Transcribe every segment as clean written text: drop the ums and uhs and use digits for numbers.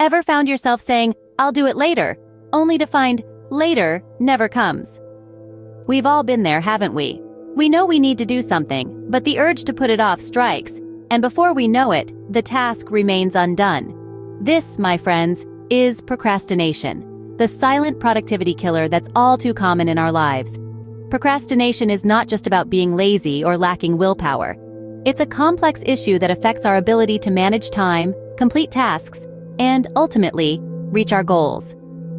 Ever found yourself saying, "I'll do it later," only to find later never comes? We've all been there, haven't we? We know we need to do something, but the urge to put it off strikes, and before we know it, the task remains undone. This, my friends, is procrastination, the silent productivity killer that's all too common in our lives. Procrastination is not just about being lazy or lacking willpower. It's a complex issue that affects our ability to manage time, complete tasks, and ultimately, reach our goals.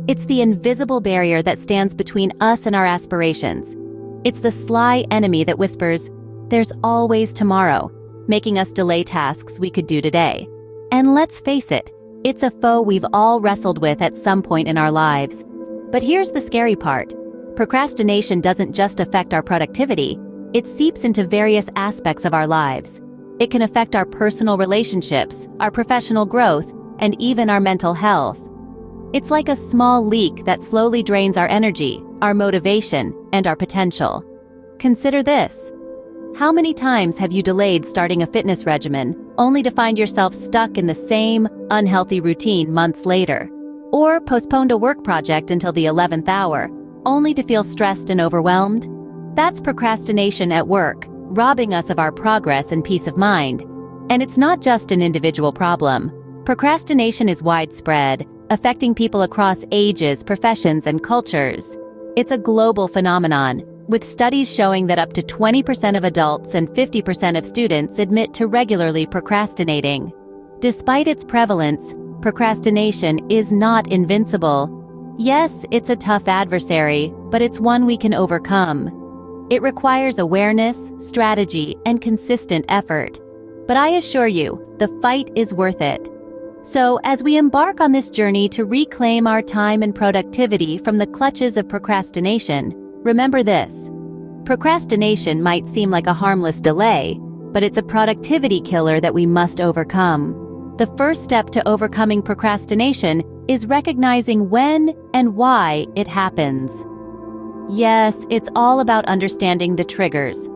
It's the invisible barrier that stands between us and our aspirations. It's the sly enemy that whispers, "There's always tomorrow," making us delay tasks we could do today. And let's face it, it's a foe we've all wrestled with at some point in our lives. But here's the scary part. Procrastination doesn't just affect our productivity, it seeps into various aspects of our lives. It can affect our personal relationships, our professional growth, and even our mental health. It's like a small leak that slowly drains our energy, our motivation, and our potential. Consider this. How many times have you delayed starting a fitness regimen, only to find yourself stuck in the same unhealthy routine months later? Or postponed a work project until the 11th hour, only to feel stressed and overwhelmed? That's procrastination at work, robbing us of our progress and peace of mind. And it's not just an individual problem. Procrastination is widespread, affecting people across ages, professions, and cultures. It's a global phenomenon, with studies showing that up to 20% of adults and 50% of students admit to regularly procrastinating. Despite its prevalence, procrastination is not invincible. Yes, it's a tough adversary, but it's one we can overcome. It requires awareness, strategy, and consistent effort. But I assure you, the fight is worth it. So, as we embark on this journey to reclaim our time and productivity from the clutches of procrastination, remember this. Procrastination might seem like a harmless delay, but it's a productivity killer that we must overcome. The first step to overcoming procrastination is recognizing when and why it happens. Yes, it's all about understanding the triggers.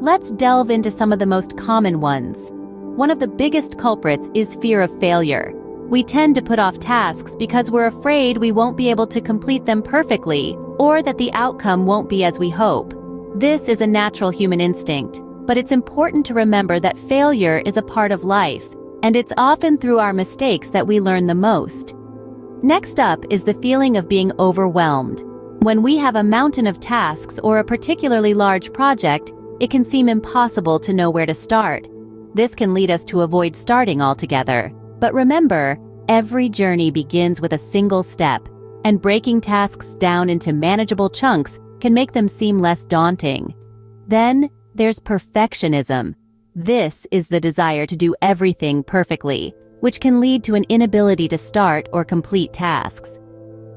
Let's delve into some of the most common ones. One of the biggest culprits is fear of failure. We tend to put off tasks because we're afraid we won't be able to complete them perfectly, or that the outcome won't be as we hope. This is a natural human instinct, but it's important to remember that failure is a part of life, and it's often through our mistakes that we learn the most. Next up is the feeling of being overwhelmed. When we have a mountain of tasks or a particularly large project, it can seem impossible to know where to start. This can lead us to avoid starting altogether. But remember, every journey begins with a single step, and breaking tasks down into manageable chunks can make them seem less daunting. Then, there's perfectionism. This is the desire to do everything perfectly, which can lead to an inability to start or complete tasks.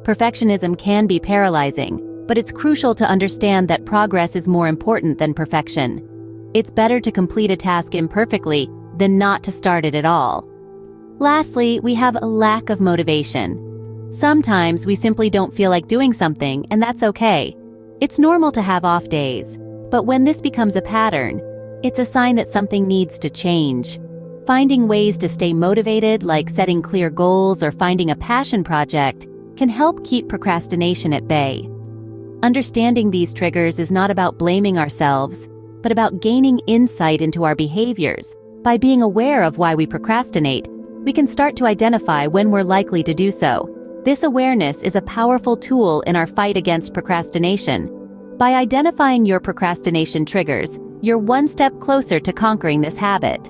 Perfectionism can be paralyzing, but it's crucial to understand that progress is more important than perfection. It's better to complete a task imperfectly than not to start it at all. Lastly, we have a lack of motivation. Sometimes we simply don't feel like doing something, and that's okay. It's normal to have off days, but when this becomes a pattern, it's a sign that something needs to change. Finding ways to stay motivated, like setting clear goals or finding a passion project, can help keep procrastination at bay. Understanding these triggers is not about blaming ourselves, but about gaining insight into our behaviors. By being aware of why we procrastinate, we can start to identify when we're likely to do so. This awareness is a powerful tool in our fight against procrastination. By identifying your procrastination triggers, you're one step closer to conquering this habit.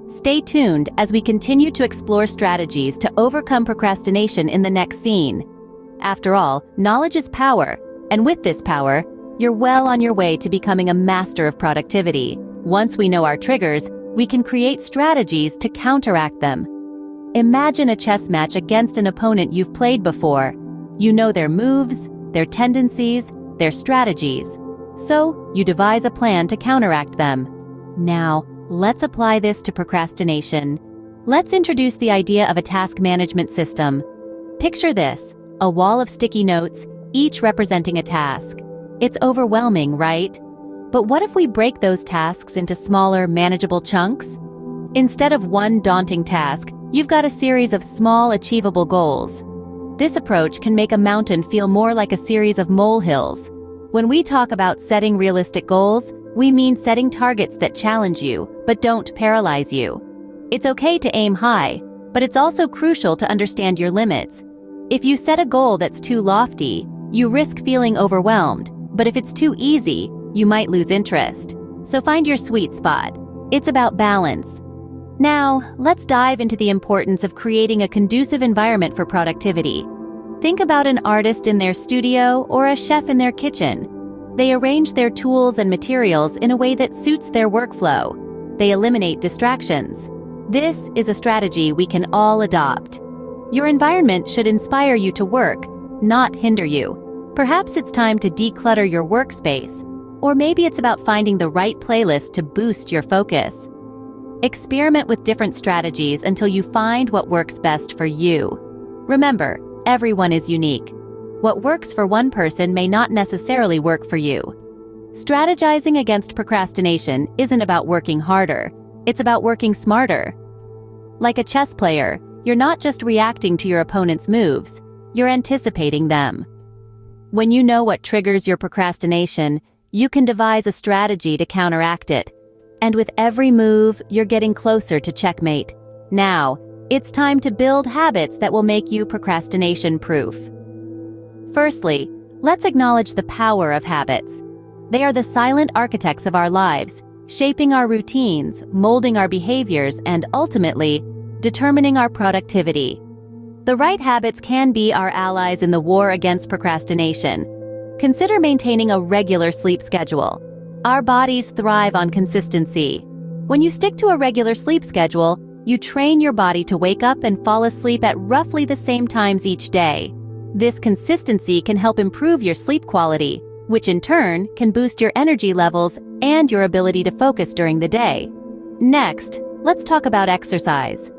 Stay tuned as we continue to explore strategies to overcome procrastination in the next scene. After all, knowledge is power, and with this power, you're well on your way to becoming a master of productivity. Once we know our triggers, we can create strategies to counteract them. Imagine a chess match against an opponent you've played before. You know their moves, their tendencies, their strategies. So, you devise a plan to counteract them. Now, let's apply this to procrastination. Let's introduce the idea of a task management system. Picture this, a wall of sticky notes, each representing a task. It's overwhelming, right? But what if we break those tasks into smaller, manageable chunks? Instead of one daunting task, You've got a series of small, achievable goals. This approach can make a mountain feel more like a series of molehills. When we talk about setting realistic goals, we mean setting targets that challenge you, but don't paralyze you. It's okay to aim high, but it's also crucial to understand your limits. If you set a goal that's too lofty, you risk feeling overwhelmed, but if it's too easy, you might lose interest. So find your sweet spot. It's about balance. Now, let's dive into the importance of creating a conducive environment for productivity. Think about an artist in their studio or a chef in their kitchen. They arrange their tools and materials in a way that suits their workflow. They eliminate distractions. This is a strategy we can all adopt. Your environment should inspire you to work, not hinder you. Perhaps it's time to declutter your workspace, or maybe it's about finding the right playlist to boost your focus. Experiment with different strategies until you find what works best for you. Remember, everyone is unique. What works for one person may not necessarily work for you. Strategizing against procrastination isn't about working harder, it's about working smarter. Like a chess player, you're not just reacting to your opponent's moves, you're anticipating them. When you know what triggers your procrastination, you can devise a strategy to counteract it. And with every move, you're getting closer to checkmate. Now, it's time to build habits that will make you procrastination-proof. Firstly, let's acknowledge the power of habits. They are the silent architects of our lives, shaping our routines, molding our behaviors, and ultimately, determining our productivity. The right habits can be our allies in the war against procrastination. Consider maintaining a regular sleep schedule. Our bodies thrive on consistency. When you stick to a regular sleep schedule, you train your body to wake up and fall asleep at roughly the same times each day. This consistency can help improve your sleep quality, which in turn can boost your energy levels and your ability to focus during the day. Next, let's talk about exercise.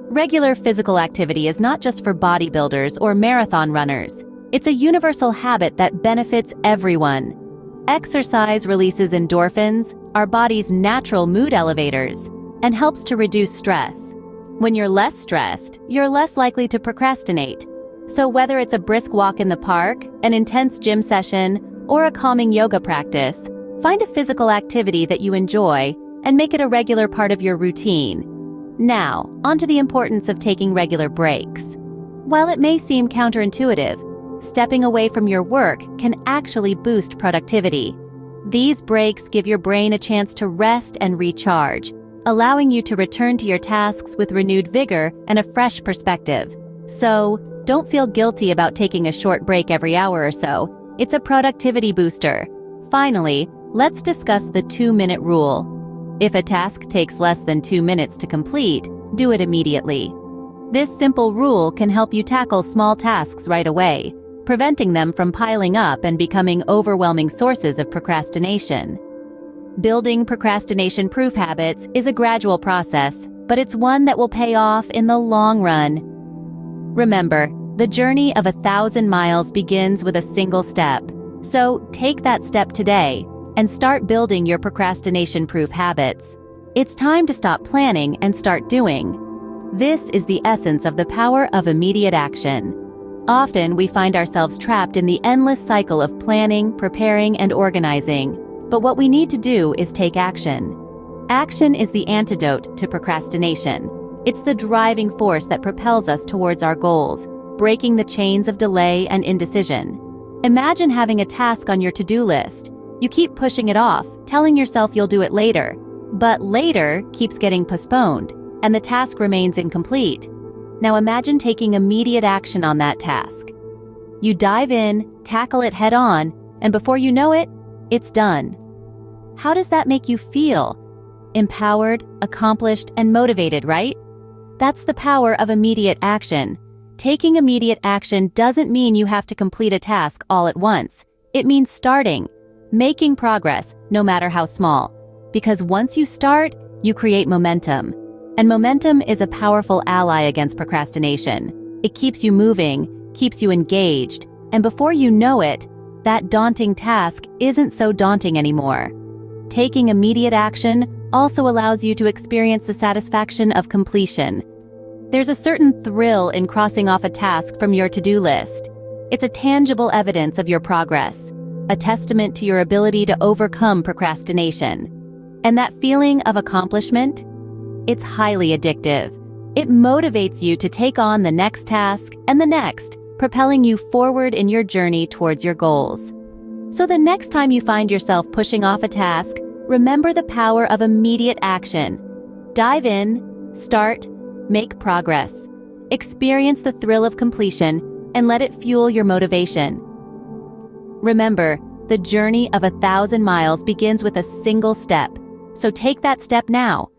Regular physical activity is not just for bodybuilders or marathon runners. It's a universal habit that benefits everyone. Exercise releases endorphins, our body's natural mood elevators, and helps to reduce stress. When you're less stressed, you're less likely to procrastinate. So whether it's a brisk walk in the park, an intense gym session, or a calming yoga practice, find a physical activity that you enjoy and make it a regular part of your routine. Now, onto the importance of taking regular breaks. While it may seem counterintuitive, stepping away from your work can actually boost productivity. These breaks give your brain a chance to rest and recharge, allowing you to return to your tasks with renewed vigor and a fresh perspective. So, don't feel guilty about taking a short break every hour or so. It's a productivity booster. Finally, let's discuss the 2-minute rule. If a task takes less than 2 minutes to complete, do it immediately. This simple rule can help you tackle small tasks right away, preventing them from piling up and becoming overwhelming sources of procrastination. Building procrastination-proof habits is a gradual process, but it's one that will pay off in the long run. Remember, the journey of 1,000 miles begins with a single step. So take that step today and start building your procrastination-proof habits. It's time to stop planning and start doing. This is the essence of the power of immediate action. Often we find ourselves trapped in the endless cycle of planning, preparing, and organizing. But what we need to do is take action. Action is the antidote to procrastination. It's the driving force that propels us towards our goals, breaking the chains of delay and indecision. Imagine having a task on your to-do list. You keep pushing it off, telling yourself you'll do it later. But later keeps getting postponed, and the task remains incomplete. Now imagine taking immediate action on that task. You dive in, tackle it head-on, and before you know it, it's done. How does that make you feel? Empowered, accomplished, and motivated, right? That's the power of immediate action. Taking immediate action doesn't mean you have to complete a task all at once. It means starting, making progress, no matter how small. Because once you start, you create momentum. And momentum is a powerful ally against procrastination. It keeps you moving, keeps you engaged, and before you know it, that daunting task isn't so daunting anymore. Taking immediate action also allows you to experience the satisfaction of completion. There's a certain thrill in crossing off a task from your to-do list. It's a tangible evidence of your progress, a testament to your ability to overcome procrastination. And that feeling of accomplishment? It's highly addictive. It motivates you to take on the next task and the next, propelling you forward in your journey towards your goals. So the next time you find yourself pushing off a task, remember the power of immediate action. Dive in, start, make progress. Experience the thrill of completion and let it fuel your motivation. Remember, the journey of 1,000 miles begins with a single step. So take that step now.